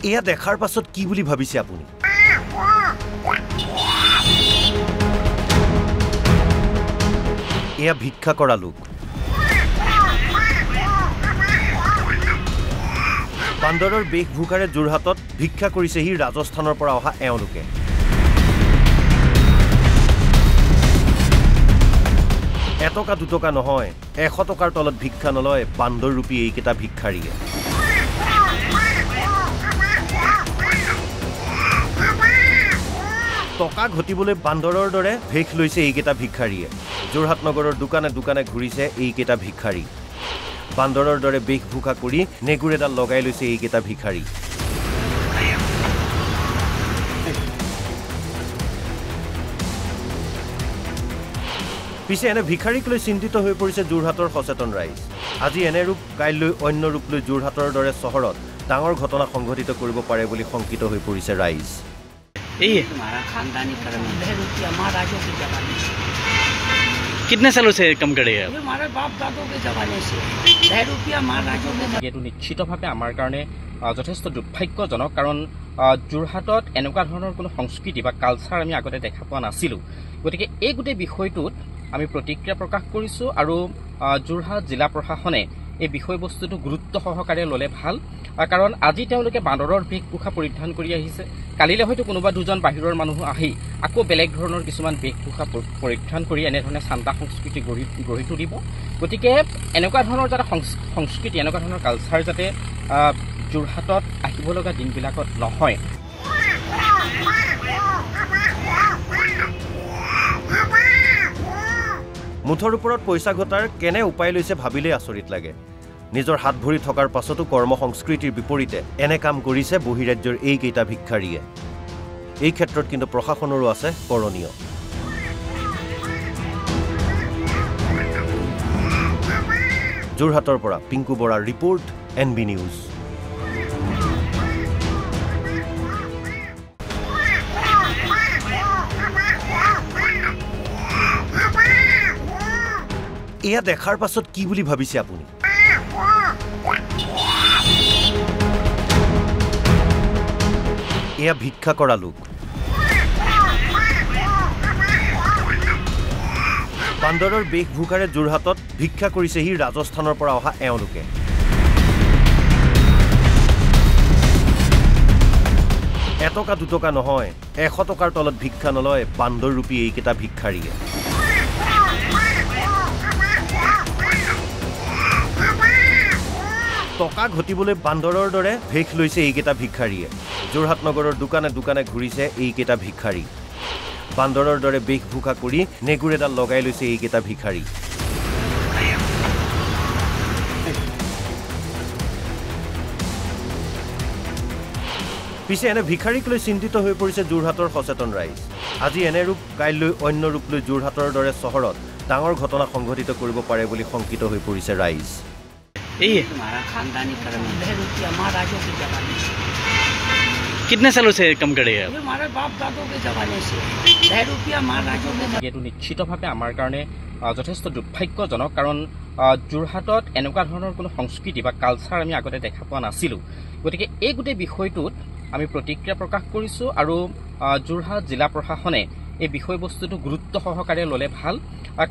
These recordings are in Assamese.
এয়া দেখাৰ পাছত কি বুলি ভাবিছে আপুনি? এয়া ভিক্ষা কৰা লোক। বান্দৰৰ বেশভূষাৰে যোৰহাটত ভিক্ষা কৰিছেহি ৰাজস্থানৰ পৰা অহা এওঁলোকে। এটকা দুটকা নহয়, 100 টকাৰ তলত ভিক্ষা নলয় বান্দৰৰূপী এইকেইটা ভিক্ষাৰীয়ে। টকা ঘটিবলৈ বান্দৰৰ দৰে ভেষ লৈছে এইকেইটা ভিক্ষাৰীয়ে। যোৰহাট নগৰৰ দোকানে দোকানে ঘূৰিছে এইকেইটা ভিক্ষাৰী। বান্দৰৰ দৰে বেশভূষা কৰি নেগুৰ এডাল লগাই লৈছে এইকেইটা ভিক্ষাৰী। পিছে এনে ভিক্ষাৰীক লৈ চিন্তিত হৈ পৰিছে যোৰহাটৰ সচেতন ৰাইজ। আজি এনে ৰূপ কাইলৈ অন্য ৰূপ লৈ যোৰহাটৰ দৰে চহৰত ডাঙৰ ঘটনা সংঘটিত কৰিব পাৰে বুলি শংকিত হৈ পৰিছে ৰাইজ। कितने सालों से कम करे हैं? हमारे बाप दादों के जमाने से 10 रुपया महाराजों के। এইটো নিশ্চিতভাৱে আমাৰ কাৰণে যথেষ্ট দুৰ্ভাগ্যজনক, কাৰণ যোৰহাটত এনেকুৱা ধৰণৰ কোনো সংস্কৃতি বা কালচাৰ আমি আগতে দেখা পোৱা নাছিলোঁ। গতিকে এই গোটেই বিষয়টোত আমি প্ৰতিক্ৰিয়া প্ৰকাশ কৰিছোঁ আৰু যোৰহাট জিলা প্ৰশাসনে এই বিষয়বস্তুটো গুৰুত্ব সহকাৰে ল'লে ভাল, কাৰণ আজি তেওঁলোকে বান্দৰৰ বেশভূষা পৰিধান কৰি আহিছে। কালিলৈ হয়তো কোনোবা দুজন বাহিৰৰ মানুহ আহি আকৌ বেলেগ ধৰণৰ কিছুমান বেশভূষা পৰিধান কৰি এনেধৰণে চান্দা সংস্কৃতি গঢ়ি তুলিব। গতিকে এনেকুৱা ধৰণৰ যাতে সংস্কৃতি, এনেকুৱা ধৰণৰ কালচাৰ যাতে যোৰহাটত আহিব লগা দিনবিলাকত নহয়। মুঠৰ ওপৰত পইচা ঘটাৰ কেনে উপায় লৈছে ভাবিলেই আচৰিত লাগে। নিজৰ হাত ভৰি থকাৰ পাছতো কৰ্ম সংস্কৃতিৰ বিপৰীতে এনে কাম কৰিছে বহিৰাজ্যৰ এইকেইটা ভিক্ষাৰীয়ে। এই ক্ষেত্ৰত কিন্তু প্ৰশাসনৰো আছে কৰণীয়। যোৰহাটৰ পৰা পিংকু বৰাৰ ৰিপৰ্ট, NB নিউজ। এয়া দেখাৰ পাছত কি বুলি ভাবিছে আপুনি? এয়া ভিক্ষা কৰা লোক। বান্দৰৰ বেশভূষাৰে যোৰহাটত ভিক্ষা কৰিছেহি ৰাজস্থানৰ পৰা অহা এওঁলোকে। এটকা দুটকা নহয়, 100 টকাৰ তলত ভিক্ষা নলয় বান্দৰৰূপী এইকেইটা ভিক্ষাৰীয়ে। টকা ঘটিবলৈ বান্দৰৰ দৰে ভেষ লৈছে এইকেইটা ভিক্ষাৰীয়ে। যোৰহাট নগৰৰ দোকানে দোকানে ঘূৰিছে এইকেইটা ভিক্ষাৰী। বান্দৰৰ দৰে বেশভূষা কৰি নেগুৰ এডাল লগাই লৈছে এইকেইটা ভিক্ষাৰী। পিছে এনে ভিক্ষাৰীক লৈ চিন্তিত হৈ পৰিছে যোৰহাটৰ সচেতন ৰাইজ। আজি এনে ৰূপ কাইলৈ অন্য ৰূপ লৈ যোৰহাটৰ দৰে চহৰত ডাঙৰ ঘটনা সংঘটিত কৰিব পাৰে বুলি শংকিত হৈ পৰিছে ৰাইজ। हमारा खानदानी कर्म है 10 रुपया महाराजों के जमाने से। कितने सालों से कम करे हैं? हमारे बाप दादों के जमाने से 10 रुपया महाराजों के। এইটো নিশ্চিতভাৱে আমাৰ কাৰণে যথেষ্ট দুৰ্ভাগ্যজনক, কাৰণ যোৰহাটত এনেকুৱা ধৰণৰ কোনো সংস্কৃতি বা কালচাৰ আমি আগতে দেখা পোৱা নাছিলোঁ। গতিকে এই গোটেই বিষয়টোত আমি প্ৰতিক্ৰিয়া প্ৰকাশ কৰিছোঁ আৰু যোৰহাট জিলা প্ৰশাসনে এই বিষয়বস্তুটো গুৰুত্ব সহকাৰে ল'লে ভাল,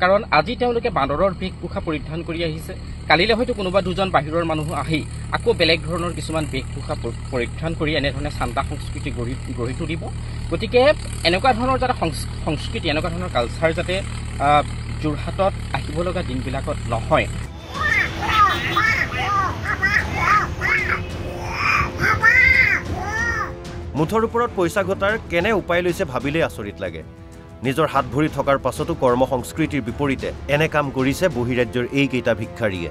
কাৰণ আজি তেওঁলোকে বান্দৰৰ বেশভূষা পৰিধান কৰি আহিছে। কালিলৈ হয়তো কোনোবা দুজন বাহিৰৰ মানুহ আহি আকৌ বেলেগ ধৰণৰ কিছুমান বেশভূষা পৰিধান কৰি এনেধৰণে চান্দা সংস্কৃতি গঢ়ি তুলিব। গতিকে এনেকুৱা ধৰণৰ যাতে সংস্কৃতি, এনেকুৱা ধৰণৰ কালচাৰ যাতে যোৰহাটত আহিব লগা দিনবিলাকত নহয়। মুঠৰ ওপৰত পইচা ঘটাৰ কেনে উপায় লৈছে ভাবিলেই আচৰিত লাগে। নিজৰ হাত ভৰি থকাৰ পাছতো কৰ্ম সংস্কৃতিৰ বিপৰীতে এনে কাম কৰিছে বহিৰাজ্যৰ এইকেইটা ভিক্ষাৰীয়ে।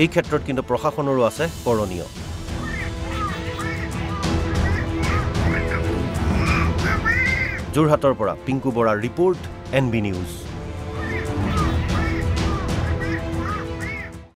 এই ক্ষেত্ৰত কিন্তু প্ৰশাসনৰো আছে কৰণীয়। যোৰহাটৰ পৰা পিংকু বৰাৰ ৰিপৰ্ট, NB নিউজ।